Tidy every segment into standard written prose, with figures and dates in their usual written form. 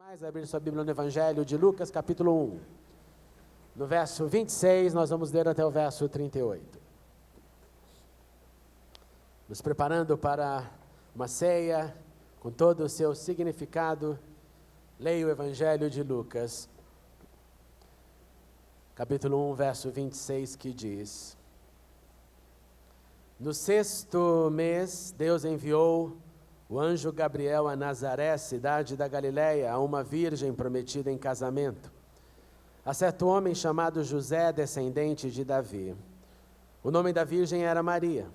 Abrir sua Bíblia no Evangelho de Lucas, capítulo 1. No verso 26, nós vamos ler até o verso 38. Nos preparando para uma ceia, com todo o seu significado, leia o Evangelho de Lucas, capítulo 1, verso 26, que diz: No 6º mês, Deus enviou o anjo Gabriel a Nazaré, cidade da Galileia, a uma virgem prometida em casamento, a certo homem chamado José, descendente de Davi. O nome da virgem era Maria.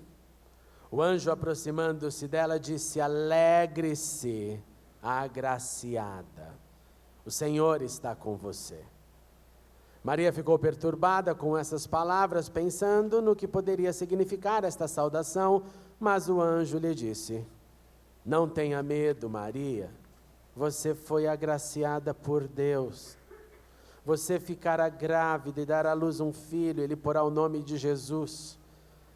O anjo, aproximando-se dela, disse: Alegre-se, agraciada, o Senhor está com você. Maria ficou perturbada com essas palavras, pensando no que poderia significar esta saudação, mas o anjo lhe disse: Não tenha medo, Maria, você foi agraciada por Deus. Você ficará grávida e dará à luz um filho, ele porá o nome de Jesus.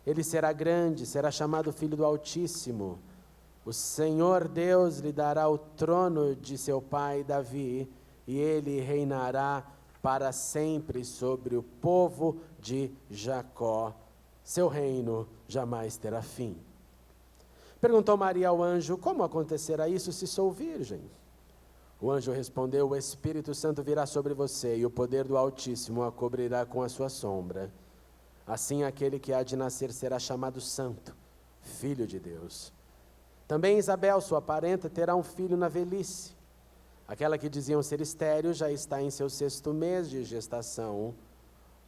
Ele será grande, será chamado Filho do Altíssimo. O Senhor Deus lhe dará o trono de seu pai Davi, e ele reinará para sempre sobre o povo de Jacó. Seu reino jamais terá fim. Perguntou Maria ao anjo: Como acontecerá isso se sou virgem? O anjo respondeu: O Espírito Santo virá sobre você e o poder do Altíssimo a cobrirá com a sua sombra. Assim aquele que há de nascer será chamado Santo, Filho de Deus. Também Isabel, sua parenta, terá um filho na velhice. Aquela que diziam ser estéril já está em seu 6º mês de gestação,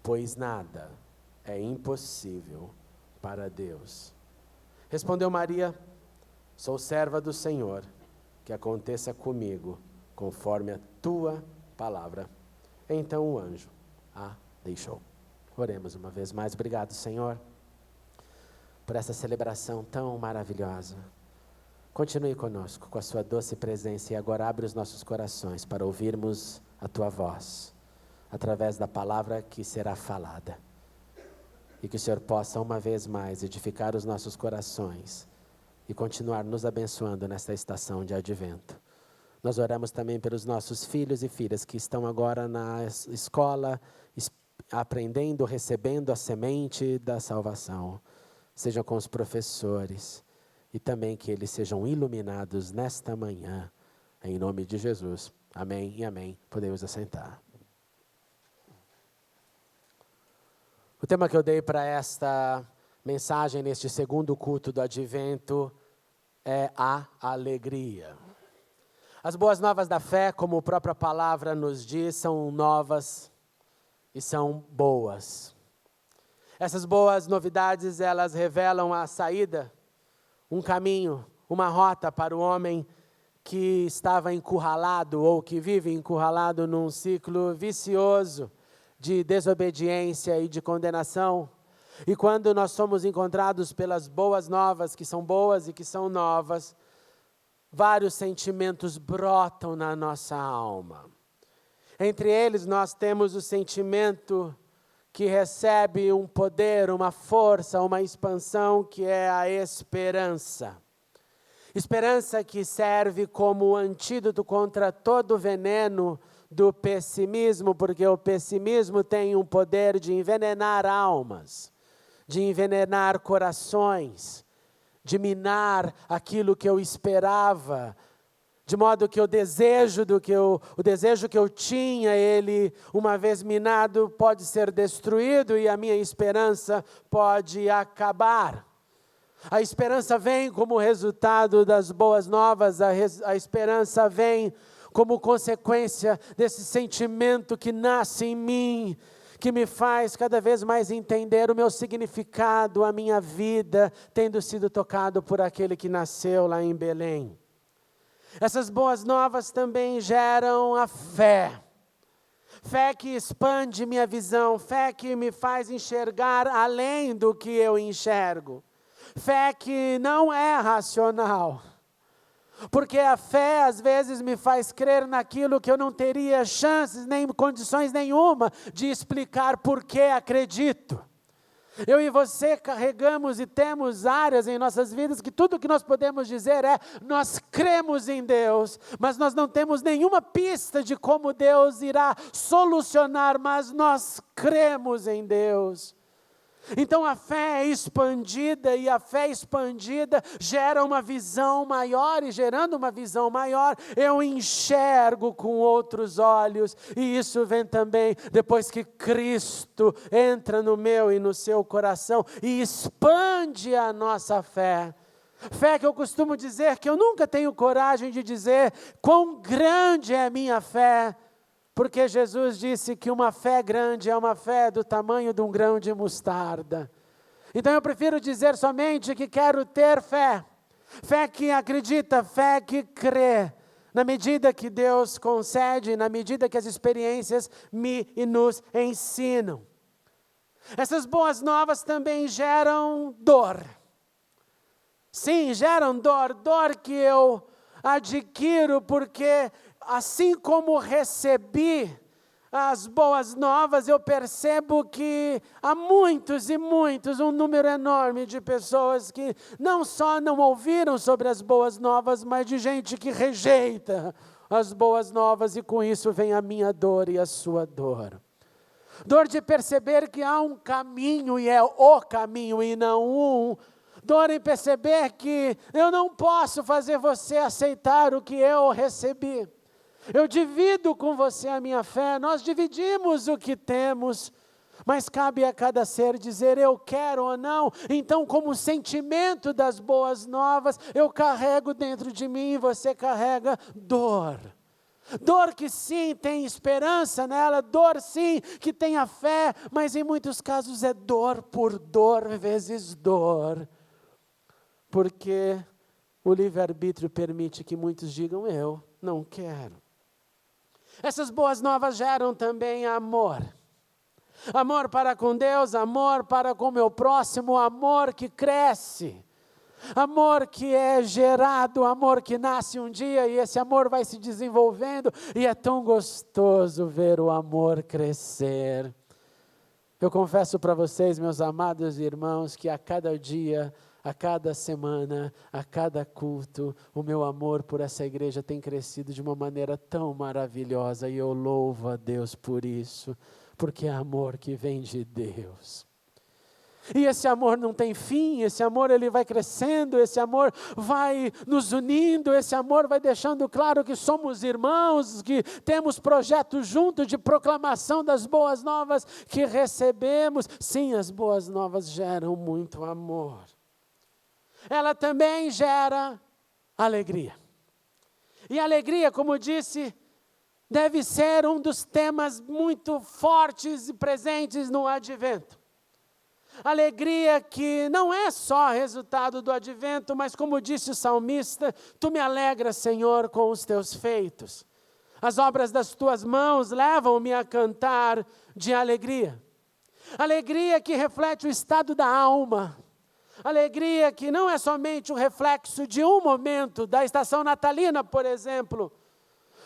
pois nada é impossível para Deus. Respondeu Maria: Sou serva do Senhor, que aconteça comigo, conforme a tua palavra. Então o anjo a deixou. Oremos uma vez mais. Obrigado, Senhor, por essa celebração tão maravilhosa. Continue conosco, com a sua doce presença, e agora abre os nossos corações para ouvirmos a tua voz, através da palavra que será falada. E que o Senhor possa, uma vez mais, edificar os nossos corações e continuar nos abençoando nesta estação de advento. Nós oramos também pelos nossos filhos e filhas que estão agora na escola, aprendendo, recebendo a semente da salvação. Sejam com os professores e também que eles sejam iluminados nesta manhã, em nome de Jesus. Amém e amém. Podemos assentar. O tema que eu dei para esta mensagem neste 2º culto do Advento é a alegria. As boas novas da fé, como a própria palavra nos diz, são novas e são boas. Essas boas novidades, elas revelam a saída, um caminho, uma rota para o homem que estava encurralado ou que vive encurralado num ciclo vicioso de desobediência e de condenação. E quando nós somos encontrados pelas boas novas, que são boas e que são novas, vários sentimentos brotam na nossa alma. Entre eles nós temos o sentimento que recebe um poder, uma força, uma expansão, que é a esperança. Esperança que serve como antídoto contra todo o veneno do pessimismo, porque o pessimismo tem um poder de envenenar almas, de envenenar corações, de minar aquilo que eu esperava, de modo que o desejo que eu tinha, ele, uma vez minado, pode ser destruído e a minha esperança pode acabar. A esperança vem como resultado das boas novas, a esperança vem como consequência desse sentimento que nasce em mim, que me faz cada vez mais entender o meu significado, a minha vida, tendo sido tocado por aquele que nasceu lá em Belém. Essas boas novas também geram a fé. Fé que expande minha visão, fé que me faz enxergar além do que eu enxergo. Fé que não é racional. Porque a fé às vezes me faz crer naquilo que eu não teria chances, nem condições nenhuma de explicar por que acredito. Eu e você carregamos e temos áreas em nossas vidas que tudo que nós podemos dizer é: nós cremos em Deus, mas nós não temos nenhuma pista de como Deus irá solucionar, mas nós cremos em Deus. Então a fé é expandida, e a fé expandida gera uma visão maior, e gerando uma visão maior, eu enxergo com outros olhos, e isso vem também depois que Cristo entra no meu e no seu coração, e expande a nossa fé. Fé que eu costumo dizer que eu nunca tenho coragem de dizer quão grande é a minha fé, porque Jesus disse que uma fé grande é uma fé do tamanho de um grão de mostarda. Então eu prefiro dizer somente que quero ter fé. Fé que acredita, fé que crê. Na medida que Deus concede, na medida que as experiências me e nos ensinam. Essas boas novas também geram dor. Sim, geram dor. Dor que eu adquiro porque, assim como recebi as boas novas, eu percebo que há muitos e muitos, um número enorme de pessoas que não só não ouviram sobre as boas novas, mas de gente que rejeita as boas novas, e com isso vem a minha dor e a sua dor. Dor de perceber que há um caminho e é o caminho e não um. Dor em perceber que eu não posso fazer você aceitar o que eu recebi. Eu divido com você a minha fé, nós dividimos o que temos, mas cabe a cada ser dizer eu quero ou não. Então, como sentimento das boas novas, eu carrego dentro de mim e você carrega dor. Dor que sim tem esperança nela, dor sim que tem a fé, mas em muitos casos é dor por dor vezes dor. Porque o livre-arbítrio permite que muitos digam eu não quero. Essas boas novas geram também amor. Amor para com Deus, amor para com o meu próximo, amor que cresce. Amor que é gerado, amor que nasce um dia e esse amor vai se desenvolvendo. E é tão gostoso ver o amor crescer. Eu confesso para vocês, meus amados irmãos, que a cada dia, a cada semana, a cada culto, o meu amor por essa igreja tem crescido de uma maneira tão maravilhosa, e eu louvo a Deus por isso, porque é amor que vem de Deus. E esse amor não tem fim, esse amor ele vai crescendo, esse amor vai nos unindo, esse amor vai deixando claro que somos irmãos, que temos projetos juntos de proclamação das boas novas que recebemos. Sim, as boas novas geram muito amor. Ela também gera alegria. E alegria, como disse, deve ser um dos temas muito fortes e presentes no advento. Alegria que não é só resultado do advento, mas como disse o salmista, tu me alegras, Senhor, com os teus feitos. As obras das tuas mãos levam-me a cantar de alegria. Alegria que reflete o estado da alma. Alegria que não é somente o reflexo de um momento, da estação natalina, por exemplo,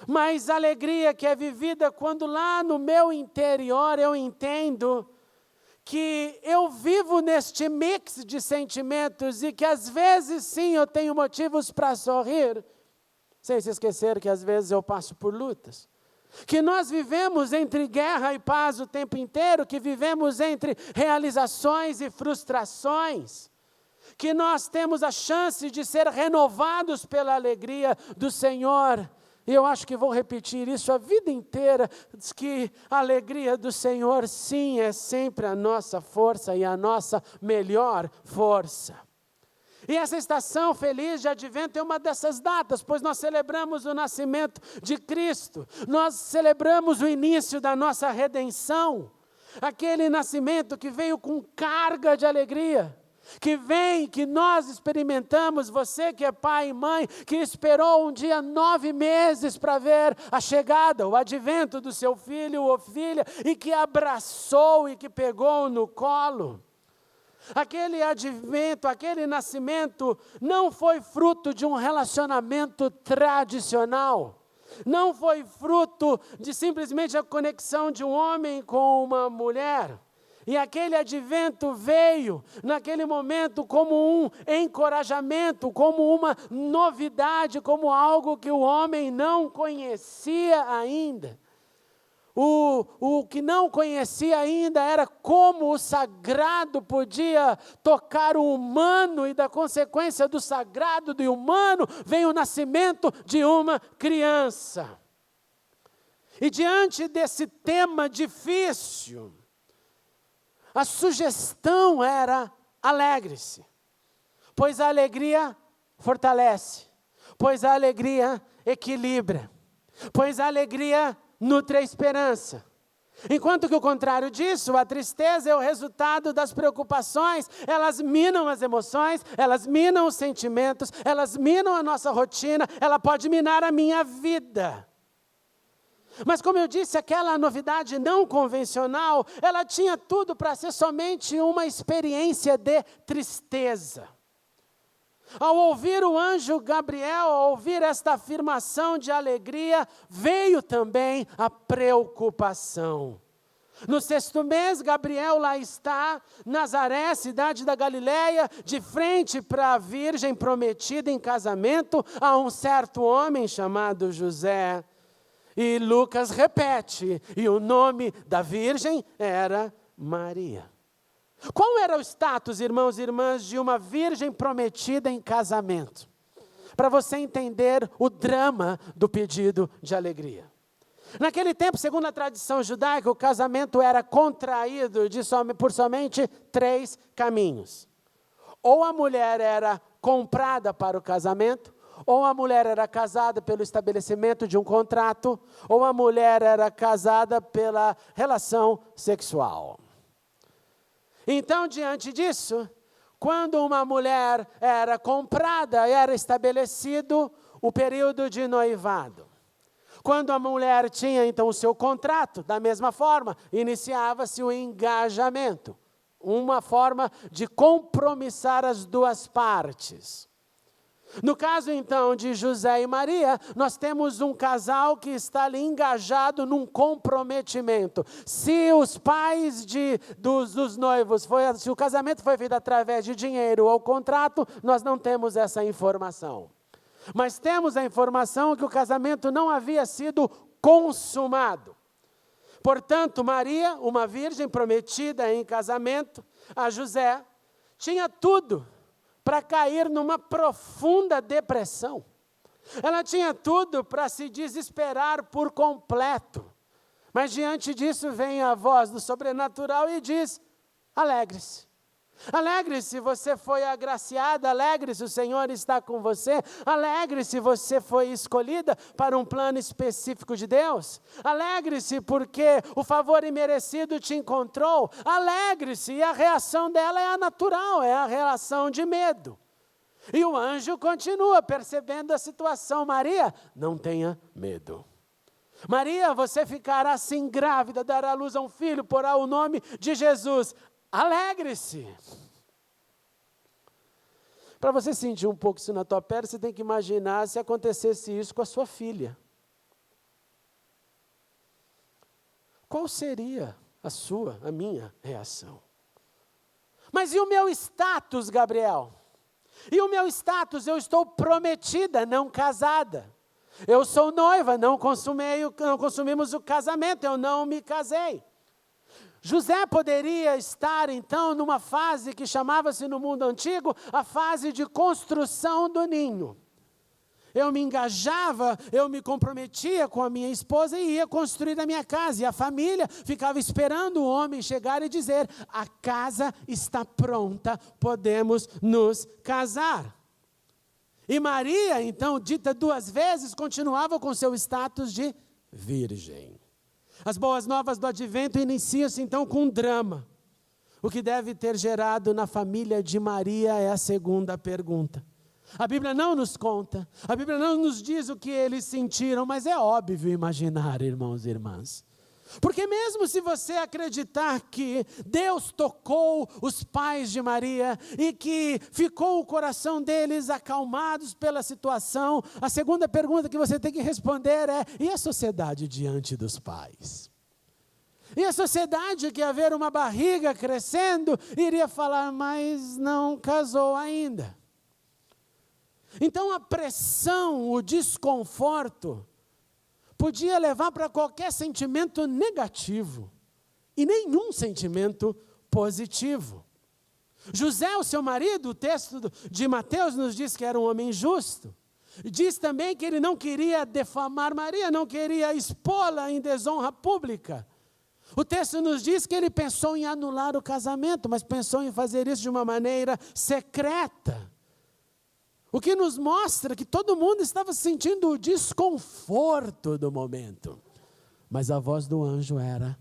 mas alegria que é vivida quando lá no meu interior eu entendo que eu vivo neste mix de sentimentos e que às vezes sim eu tenho motivos para sorrir, sem se esquecer que às vezes eu passo por lutas. Que nós vivemos entre guerra e paz o tempo inteiro, que vivemos entre realizações e frustrações. Que nós temos a chance de ser renovados pela alegria do Senhor. E eu acho que vou repetir isso a vida inteira, que a alegria do Senhor, sim, é sempre a nossa força e a nossa melhor força. E essa estação feliz de advento é uma dessas datas, pois nós celebramos o nascimento de Cristo, nós celebramos o início da nossa redenção, aquele nascimento que veio com carga de alegria, que vem, que nós experimentamos, você que é pai e mãe, que esperou um dia 9 meses para ver a chegada, o advento do seu filho ou filha, e que abraçou e que pegou no colo. Aquele advento, aquele nascimento não foi fruto de um relacionamento tradicional, não foi fruto de simplesmente a conexão de um homem com uma mulher. E aquele advento veio, naquele momento, como um encorajamento, como uma novidade, como algo que o homem não conhecia ainda. O que não conhecia ainda era como o sagrado podia tocar o humano, e da consequência do sagrado e humano vem o nascimento de uma criança. E diante desse tema difícil, a sugestão era: alegre-se, pois a alegria fortalece, pois a alegria equilibra, pois a alegria nutre a esperança. Enquanto que o contrário disso, a tristeza é o resultado das preocupações, elas minam as emoções, elas minam os sentimentos, elas minam a nossa rotina, ela pode minar a minha vida. Mas como eu disse, aquela novidade não convencional, ela tinha tudo para ser somente uma experiência de tristeza. Ao ouvir o anjo Gabriel, ao ouvir esta afirmação de alegria, veio também a preocupação. No 6º mês, Gabriel lá está, Nazaré, cidade da Galileia, de frente para a virgem prometida em casamento a um certo homem chamado José. E Lucas repete, e o nome da virgem era Maria. Qual era o status, irmãos e irmãs, de uma virgem prometida em casamento? Para você entender o drama do pedido de alegria. Naquele tempo, segundo a tradição judaica, o casamento era contraído por somente 3 caminhos. Ou a mulher era comprada para o casamento, ou a mulher era casada pelo estabelecimento de um contrato, ou a mulher era casada pela relação sexual. Então, diante disso, quando uma mulher era comprada, era estabelecido o período de noivado. Quando a mulher tinha, então, o seu contrato, da mesma forma, iniciava-se o engajamento. Uma forma de compromissar as duas partes. No caso, então, de José e Maria, nós temos um casal que está ali engajado num comprometimento. Se os pais dos noivos, se o casamento foi feito através de dinheiro ou contrato, nós não temos essa informação. Mas temos a informação que o casamento não havia sido consumado. Portanto, Maria, uma virgem prometida em casamento a José, tinha tudo para cair numa profunda depressão. Ela tinha tudo para se desesperar por completo. Mas diante disso vem a voz do sobrenatural e diz: alegre-se. Alegre-se, você foi agraciada, alegre-se, o Senhor está com você, alegre-se, você foi escolhida para um plano específico de Deus, alegre-se porque o favor imerecido te encontrou, alegre-se, e a reação dela é a natural, é a reação de medo. E o anjo continua percebendo a situação: Maria, não tenha medo. Maria, você ficará assim grávida, dará à luz a um filho, porá o nome de Jesus. Alegre-se. Para você sentir um pouco isso na tua pele, você tem que imaginar se acontecesse isso com a sua filha. Qual seria a minha reação? Mas e o meu status, Gabriel? E o meu status? Eu estou prometida, não casada. Eu sou noiva, não consumimos o casamento, eu não me casei. José poderia estar, então, numa fase que chamava-se no mundo antigo a fase de construção do ninho. Eu me engajava, eu me comprometia com a minha esposa e ia construir a minha casa. E a família ficava esperando o homem chegar e dizer: a casa está pronta, podemos nos casar. E Maria, então, dita 2 vezes, continuava com seu status de virgem. As boas novas do advento iniciam-se então com um drama. O que deve ter gerado na família de Maria é a segunda pergunta. A Bíblia não nos conta, a Bíblia não nos diz o que eles sentiram, mas é óbvio imaginar, irmãos e irmãs. Porque mesmo se você acreditar que Deus tocou os pais de Maria e que ficou o coração deles acalmados pela situação, a segunda pergunta que você tem que responder é: e a sociedade diante dos pais? E a sociedade que ia ver uma barriga crescendo, iria falar, mas não casou ainda. Então a pressão, o desconforto, podia levar para qualquer sentimento negativo, e nenhum sentimento positivo. José, o seu marido, o texto de Mateus nos diz que era um homem justo. Diz também que ele não queria defamar Maria, não queria expô-la em desonra pública. O texto nos diz que ele pensou em anular o casamento, mas pensou em fazer isso de uma maneira secreta. O que nos mostra que todo mundo estava sentindo o desconforto do momento. Mas a voz do anjo era: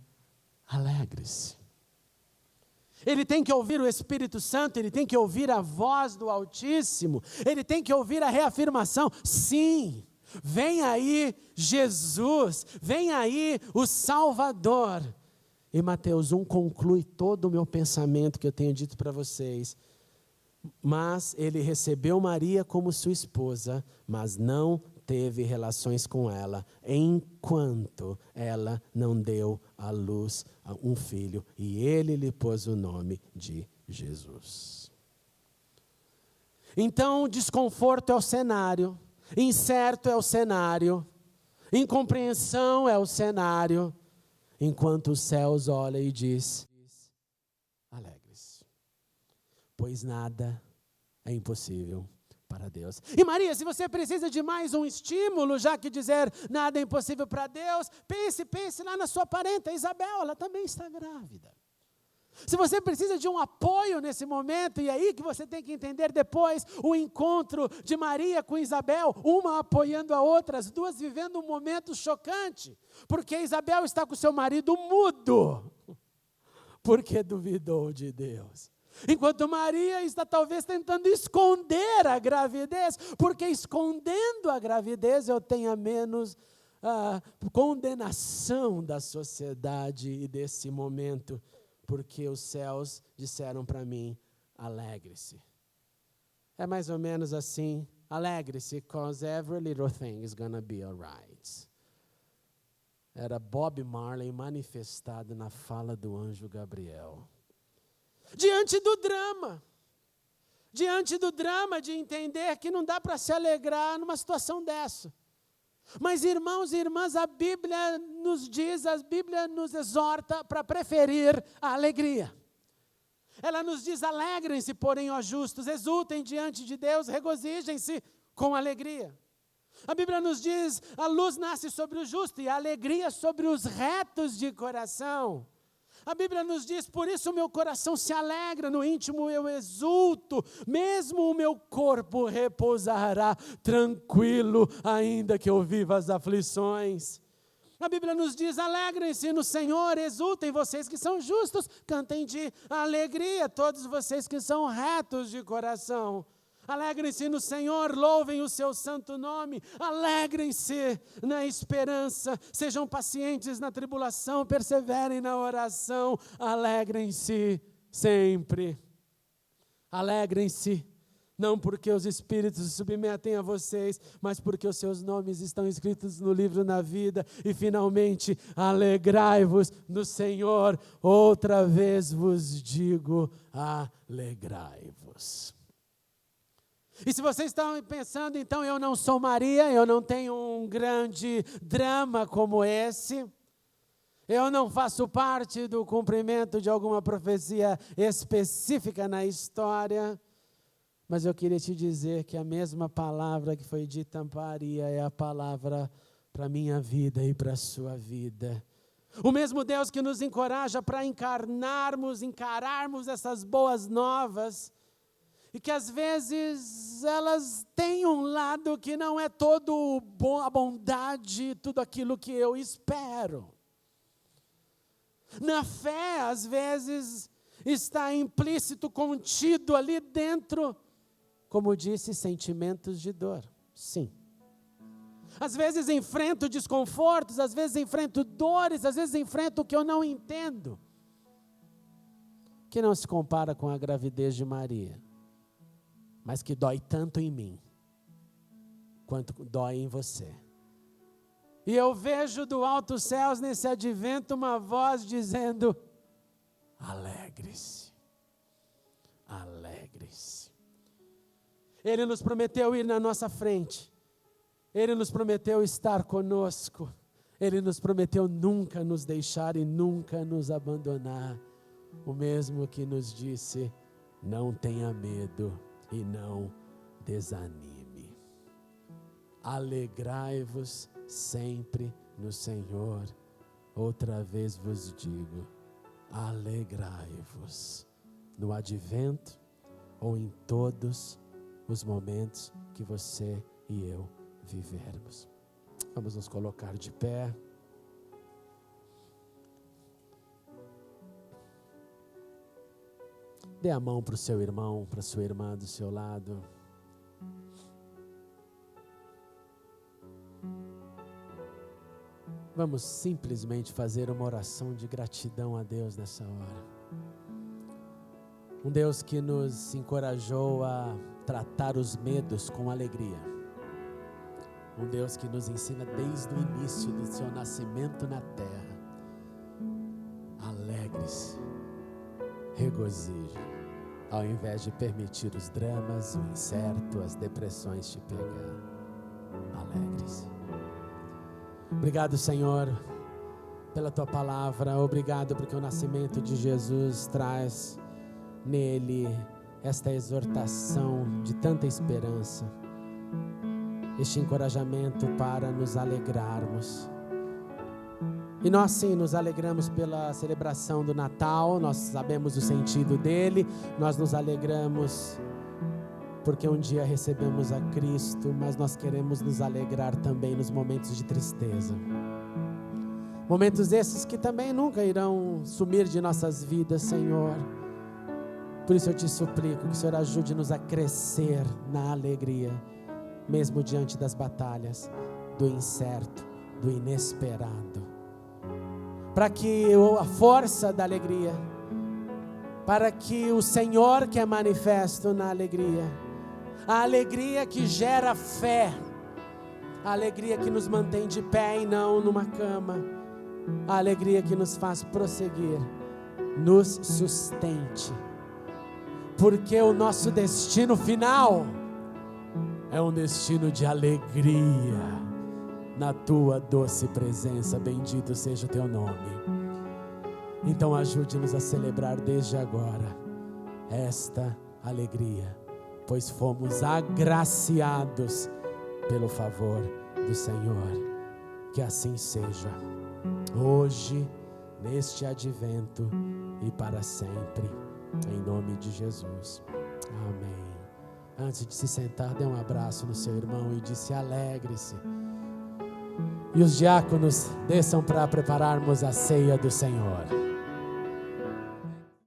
alegre-se. Ele tem que ouvir o Espírito Santo, ele tem que ouvir a voz do Altíssimo, ele tem que ouvir a reafirmação: sim, vem aí Jesus, vem aí o Salvador. E Mateus 1 conclui todo o meu pensamento que eu tenho dito para vocês. Mas ele recebeu Maria como sua esposa, mas não teve relações com ela, enquanto ela não deu à luz a um filho, e ele lhe pôs o nome de Jesus. Então, desconforto é o cenário, incerto é o cenário, incompreensão é o cenário, enquanto os céus olham e diz: alegre-se, pois nada é impossível para Deus. E Maria, se você precisa de mais um estímulo, já que dizer nada é impossível para Deus, pense lá na sua parenta Isabel, ela também está grávida. Se você precisa de um apoio nesse momento, e aí que você tem que entender depois o encontro de Maria com Isabel, uma apoiando a outra, as duas vivendo um momento chocante, porque Isabel está com seu marido mudo, porque duvidou de Deus. Enquanto Maria está talvez tentando esconder a gravidez, porque escondendo a gravidez eu tenho menos condenação da sociedade e desse momento, porque os céus disseram para mim: alegre-se. É mais ou menos assim: alegre-se, because every little thing is gonna be alright. Era Bob Marley manifestado na fala do anjo Gabriel. Diante do drama de entender que não dá para se alegrar numa situação dessa. Mas irmãos e irmãs, a Bíblia nos diz, a Bíblia nos exorta para preferir a alegria. Ela nos diz: alegrem-se, porém, ó justos, exultem diante de Deus, regozijem-se com alegria. A Bíblia nos diz: a luz nasce sobre o justo e a alegria sobre os retos de coração. A Bíblia nos diz: por isso o meu coração se alegra, no íntimo eu exulto, mesmo o meu corpo repousará tranquilo, ainda que eu viva as aflições. A Bíblia nos diz: alegrem-se no Senhor, exultem vocês que são justos, cantem de alegria todos vocês que são retos de coração. Alegrem-se no Senhor, louvem o seu santo nome, alegrem-se na esperança, sejam pacientes na tribulação, perseverem na oração, alegrem-se sempre. Alegrem-se, não porque os espíritos se submetem a vocês, mas porque os seus nomes estão escritos no livro na vida. E finalmente, alegrai-vos no Senhor, outra vez vos digo, alegrai-vos. E se vocês estão pensando, então eu não sou Maria, eu não tenho um grande drama como esse, eu não faço parte do cumprimento de alguma profecia específica na história, mas eu queria te dizer que a mesma palavra que foi dita para Maria é a palavra para a minha vida e para a sua vida. O mesmo Deus que nos encoraja para encararmos essas boas novas, e que às vezes elas têm um lado que não é todo a bondade, tudo aquilo que eu espero. Na fé, às vezes, está implícito, contido ali dentro, como disse, sentimentos de dor. Sim. Às vezes enfrento desconfortos, às vezes enfrento dores, às vezes enfrento o que eu não entendo, que não se compara com a gravidez de Maria, mas que dói tanto em mim, quanto dói em você. E eu vejo do alto céus nesse advento uma voz dizendo: alegre-se, alegre-se. Ele nos prometeu ir na nossa frente, Ele nos prometeu estar conosco, Ele nos prometeu nunca nos deixar e nunca nos abandonar. O mesmo que nos disse: não tenha medo e não desanime. Alegrai-vos sempre no Senhor. Outra vez vos digo, alegrai-vos no advento ou em todos os momentos que você e eu vivermos. Vamos nos colocar de pé. Dê a mão para o seu irmão, para a sua irmã do seu lado. Vamos simplesmente fazer uma oração de gratidão a Deus nessa hora. Um Deus que nos encorajou a tratar os medos com alegria. Um Deus que nos ensina desde o início do seu nascimento na terra. Alegre-se, regozije, ao invés de permitir os dramas, o incerto, as depressões te pegar. Alegre-se. Obrigado, Senhor, pela Tua palavra. Obrigado porque o nascimento de Jesus traz nele esta exortação de tanta esperança, este encorajamento para nos alegrarmos. E nós sim nos alegramos pela celebração do Natal, nós sabemos o sentido dele, nós nos alegramos porque um dia recebemos a Cristo, mas nós queremos nos alegrar também nos momentos de tristeza. Momentos esses que também nunca irão sumir de nossas vidas, Senhor. Por isso eu te suplico que o Senhor ajude-nos a crescer na alegria, mesmo diante das batalhas, do incerto, do inesperado. Para que a força da alegria, para que o Senhor que é manifesto na alegria, a alegria que gera fé, a alegria que nos mantém de pé e não numa cama, a alegria que nos faz prosseguir, nos sustente, porque o nosso destino final é um destino de alegria na Tua doce presença. Bendito seja o Teu nome. Então ajude-nos a celebrar desde agora esta alegria, pois fomos agraciados pelo favor do Senhor. Que assim seja, hoje, neste advento e para sempre, em nome de Jesus. Amém. Antes de se sentar, dê um abraço no seu irmão e disse: alegre-se. E os diáconos desçam para prepararmos a ceia do Senhor.